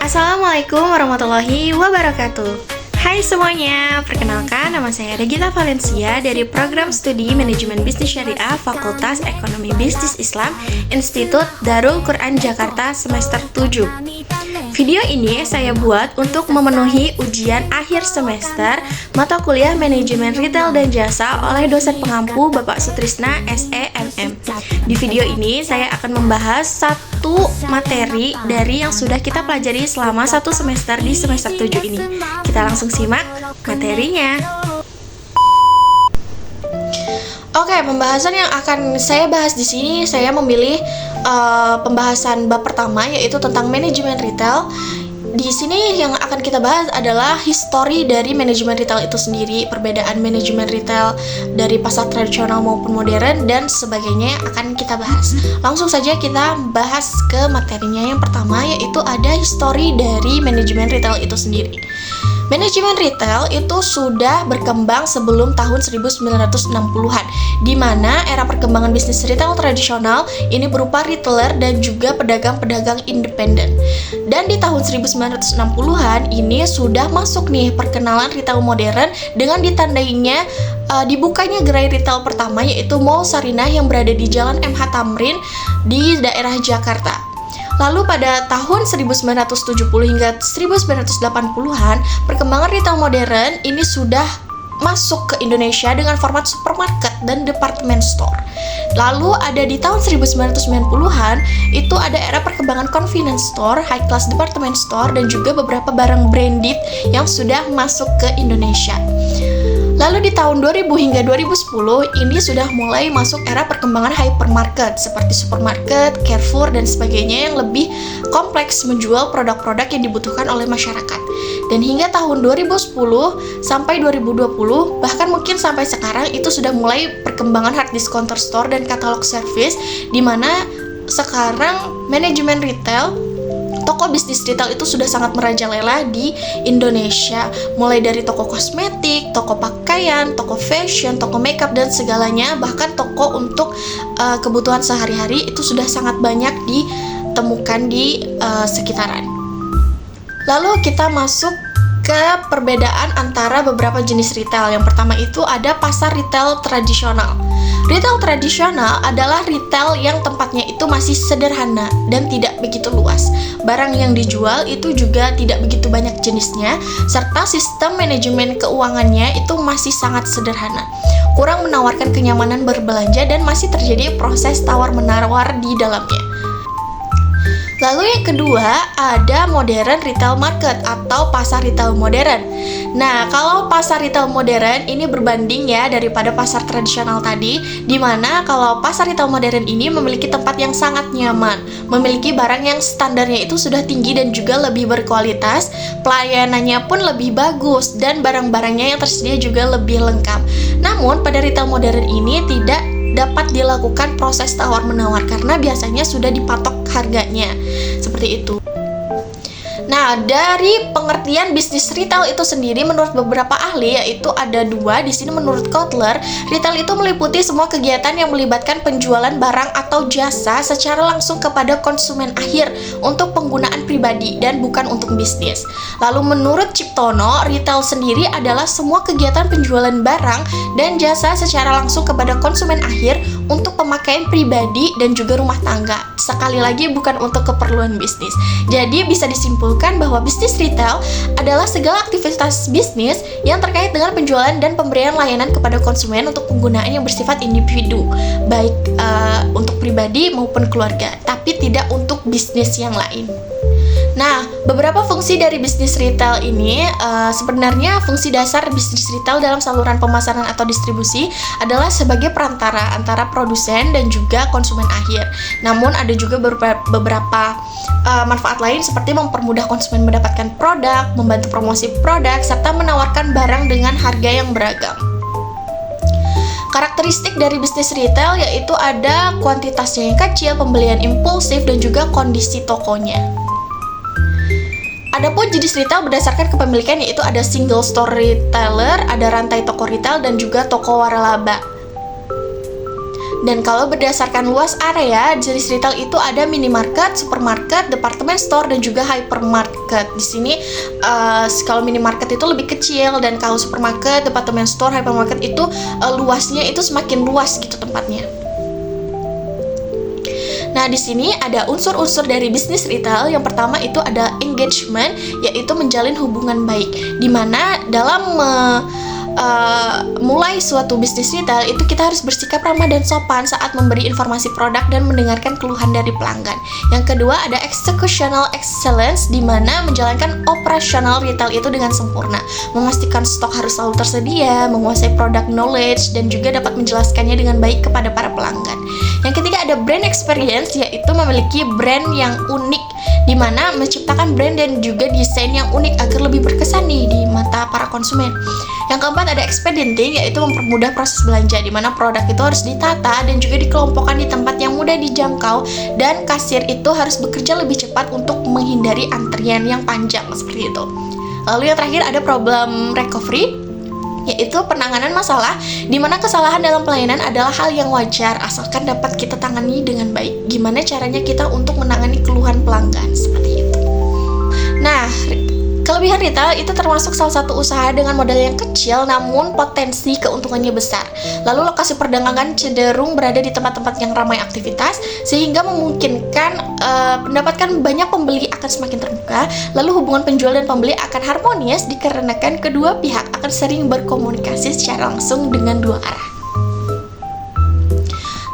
Assalamualaikum warahmatullahi wabarakatuh. Hai semuanya, perkenalkan nama saya Regina Valencia dari Program Studi Manajemen Bisnis Syariah Fakultas Ekonomi Bisnis Islam Institut Darul Quran Jakarta semester 7. Video ini saya buat untuk memenuhi ujian akhir semester mata kuliah Manajemen Retail dan Jasa oleh dosen pengampu Bapak Sutrisna SEMM. Di video ini saya akan membahas satu materi dari yang sudah kita pelajari selama satu semester di semester 7 ini. Kita langsung simak materinya. Oke, pembahasan yang akan saya bahas di sini, saya memilih pembahasan bab pertama, yaitu tentang manajemen retail. Di sini yang akan kita bahas adalah histori dari manajemen retail itu sendiri, perbedaan manajemen retail dari pasar tradisional maupun modern, dan sebagainya yang akan kita bahas. Langsung saja kita bahas ke materinya. Yang pertama yaitu ada histori dari manajemen retail itu sendiri. Manajemen retail itu sudah berkembang sebelum tahun 1960-an, di mana era perkembangan bisnis retail tradisional ini berupa retailer dan juga pedagang-pedagang independen. Dan di tahun 1960-an ini sudah masuk nih perkenalan retail modern dengan ditandainya dibukanya gerai retail pertama, yaitu Mall Sarinah yang berada di Jalan MH Tamrin di daerah Jakarta. Lalu pada tahun 1970 hingga 1980-an, perkembangan retail modern ini sudah masuk ke Indonesia dengan format supermarket dan department store. Lalu ada di tahun 1990-an, itu ada era perkembangan convenience store, high class department store, dan juga beberapa barang branded yang sudah masuk ke Indonesia. Lalu di tahun 2000 hingga 2010 ini sudah mulai masuk era perkembangan hypermarket seperti supermarket, Carrefour, dan sebagainya yang lebih kompleks menjual produk-produk yang dibutuhkan oleh masyarakat. Dan hingga tahun 2010 sampai 2020, bahkan mungkin sampai sekarang, itu sudah mulai perkembangan hard discounter store dan katalog service, di mana sekarang manajemen retail, toko bisnis retail itu sudah sangat merajalela di Indonesia, mulai dari toko kosmetik, toko pakaian, toko fashion, toko makeup, dan segalanya, bahkan toko untuk kebutuhan sehari-hari itu sudah sangat banyak ditemukan di sekitaran. Lalu kita masuk ke perbedaan antara beberapa jenis retail. Yang pertama itu ada pasar retail tradisional. Retail tradisional adalah retail yang tempatnya itu masih sederhana dan tidak begitu luas. Barang yang dijual itu juga tidak begitu banyak jenisnya, serta sistem manajemen keuangannya itu masih sangat sederhana. Kurang menawarkan kenyamanan berbelanja dan masih terjadi proses tawar-menawar di dalamnya. Lalu yang kedua ada modern retail market atau pasar retail modern. Nah, kalau pasar retail modern ini berbanding ya daripada pasar tradisional tadi, di mana kalau pasar retail modern ini memiliki tempat yang sangat nyaman, memiliki barang yang standarnya itu sudah tinggi dan juga lebih berkualitas, pelayanannya pun lebih bagus, dan barang-barangnya yang tersedia juga lebih lengkap. Namun pada retail modern ini tidak dapat dilakukan proses tawar-menawar karena biasanya sudah dipatok harganya. Seperti itu. Nah, dari pengertian bisnis retail itu sendiri menurut beberapa ahli, yaitu ada dua. Di sini menurut Kotler, retail itu meliputi semua kegiatan yang melibatkan penjualan barang atau jasa secara langsung kepada konsumen akhir untuk penggunaan pribadi dan bukan untuk bisnis. Lalu menurut Ciptono, retail sendiri adalah semua kegiatan penjualan barang dan jasa secara langsung kepada konsumen akhir untuk pemakaian pribadi dan juga rumah tangga. Sekali lagi bukan untuk keperluan bisnis. Jadi bisa disimpulkan bahwa bisnis retail adalah segala aktivitas bisnis yang terkait dengan penjualan dan pemberian layanan kepada konsumen untuk penggunaan yang bersifat individu, baik untuk pribadi maupun keluarga, tapi tidak untuk bisnis yang lain. Nah, beberapa fungsi dari bisnis retail ini, sebenarnya fungsi dasar bisnis retail dalam saluran pemasaran atau distribusi adalah sebagai perantara antara produsen dan juga konsumen akhir. Namun ada juga beberapa manfaat lain seperti mempermudah konsumen mendapatkan produk, membantu promosi produk, serta menawarkan barang dengan harga yang beragam. Karakteristik dari bisnis retail yaitu ada kuantitasnya yang kecil, pembelian impulsif, dan juga kondisi tokonya. Adapun jenis retail berdasarkan kepemilikan yaitu ada single store retailer, ada rantai toko retail, dan juga toko waralaba. Dan kalau berdasarkan luas area, jenis retail itu ada minimarket, supermarket, department store, dan juga hypermarket. Di sini kalau minimarket itu lebih kecil, dan kalau supermarket, department store, hypermarket itu luasnya itu semakin luas gitu tempatnya. Nah, di sini ada unsur-unsur dari bisnis retail. Yang pertama itu ada engagement, yaitu menjalin hubungan baik. Dimana dalam mulai suatu bisnis retail itu kita harus bersikap ramah dan sopan saat memberi informasi produk dan mendengarkan keluhan dari pelanggan. Yang kedua ada executional excellence, di mana menjalankan operasional retail itu dengan sempurna, memastikan stok harus selalu tersedia, menguasai product knowledge, dan juga dapat menjelaskannya dengan baik kepada para pelanggan. Yang ketiga ada brand experience, yaitu memiliki brand yang unik, di mana menciptakan brand dan juga desain yang unik agar lebih berkesan nih di mata para konsumen. Yang keempat ada expediting, yaitu mempermudah proses belanja, di mana produk itu harus ditata dan juga dikelompokkan di tempat yang mudah dijangkau, dan kasir itu harus bekerja lebih cepat untuk menghindari antrian yang panjang seperti itu. Lalu yang terakhir ada problem recovery, yaitu penanganan masalah, di mana kesalahan dalam pelayanan adalah hal yang wajar asalkan dapat kita tangani dengan baik. Gimana caranya kita untuk menangani keluhan pelanggan seperti itu. Nah, kelebihan retail itu termasuk salah satu usaha dengan modal yang kecil namun potensi keuntungannya besar. Lalu lokasi perdagangan cenderung berada di tempat-tempat yang ramai aktivitas, sehingga memungkinkan mendapatkan banyak pembeli akan semakin terbuka. Lalu hubungan penjual dan pembeli akan harmonis dikarenakan kedua pihak akan sering berkomunikasi secara langsung dengan dua arah.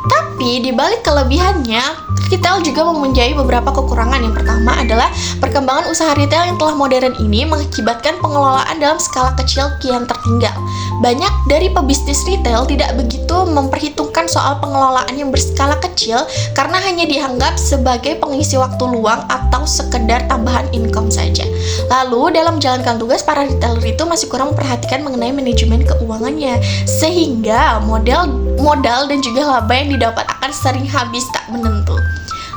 Tapi di balik kelebihannya, retail juga mempunyai beberapa kekurangan. Yang pertama adalah perkembangan usaha retail yang telah modern ini mengakibatkan pengelolaan dalam skala kecil kian tertinggal. Banyak dari pebisnis retail tidak begitu memperhitungkan soal pengelolaan yang berskala kecil karena hanya dianggap sebagai pengisi waktu luang atau sekedar tambahan income saja. Lalu dalam menjalankan tugas, para retailer itu masih kurang memperhatikan mengenai manajemen keuangannya, sehingga modal dan juga laba yang didapat akan sering habis tak menentu.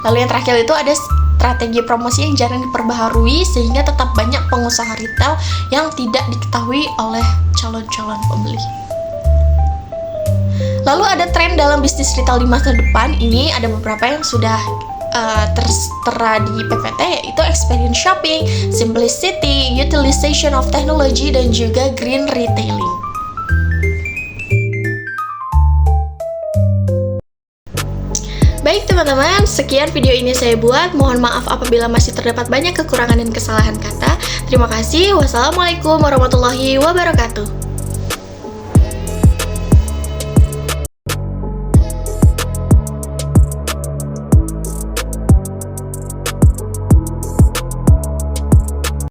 Lalu yang terakhir itu ada strategi promosi yang jarang diperbaharui, sehingga tetap banyak pengusaha retail yang tidak diketahui oleh calon-calon pembeli. Lalu ada tren dalam bisnis retail di masa depan. Ini ada beberapa yang sudah tertera di PPT, yaitu experience shopping, simplicity, utilization of technology, dan juga green retailing. Baik teman-teman, sekian video ini saya buat. Mohon maaf apabila masih terdapat banyak kekurangan dan kesalahan kata. Terima kasih. Wassalamualaikum warahmatullahi wabarakatuh.